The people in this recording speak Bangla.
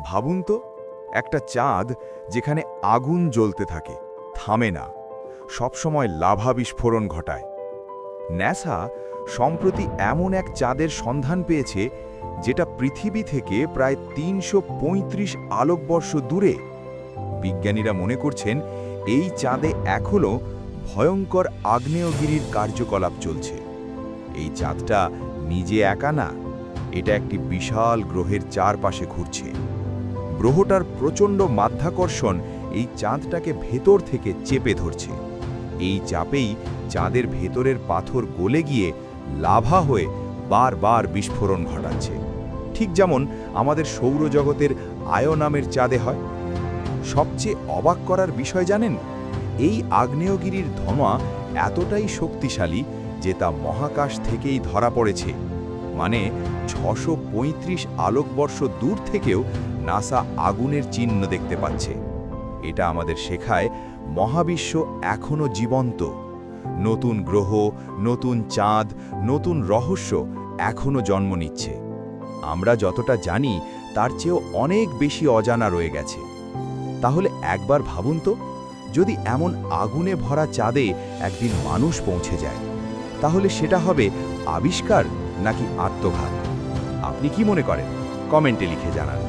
ভাবুন তো, একটা চাঁদ যেখানে আগুন জ্বলতে থাকে, থামে না, সবসময় লাভা বিস্ফোরণ ঘটায়। ন্যাসা সম্প্রতি এমন এক চাঁদের সন্ধান পেয়েছে যেটা পৃথিবী থেকে প্রায় ৩৩৫ আলোকবর্ষ দূরে। বিজ্ঞানীরা মনে করছেন এই চাঁদে এখনও ভয়ঙ্কর আগ্নেয়গিরির কার্যকলাপ চলছে। এই চাঁদটা নিজে একা না, এটা একটি বিশাল গ্রহের চারপাশে ঘুরছে। গ্রহটার প্রচণ্ড মাধ্যাকর্ষণ এই চাঁদটাকে ভেতর থেকে চেপে ধরছে। এই চাপেই চাঁদের ভেতরের পাথর গলে গিয়ে লাভা হয়ে বারবার বিস্ফোরণ ঘটাচ্ছে, ঠিক যেমন আমাদের সৌরজগতের আয়ো নামের চাঁদে হয়। সবচেয়ে অবাক করার বিষয় জানেন, এই আগ্নেয়গিরির ধোঁয়া এতটাই শক্তিশালী যে তা মহাকাশ থেকেই ধরা পড়েছে। মানে ৬৩৫ আলোকবর্ষ দূর থেকেও নাসা আগুনের চিহ্ন দেখতে পাচ্ছে। এটা আমাদের শেখায় মহাবিশ্ব এখনো জীবন্ত। নতুন গ্রহ, নতুন চাঁদ, নতুন রহস্য এখনো জন্ম নিচ্ছে। আমরা যতটা জানি তার চেয়েও অনেক বেশি অজানা রয়ে গেছে। তাহলে একবার ভাবুন তো, যদি এমন আগুনে ভরা চাঁদে একদিন মানুষ পৌঁছে যায়, তাহলে সেটা হবে আবিষ্কার নাকি আত্মঘাত? আপনি কি মনে করেন? কমেন্টে লিখে জানান।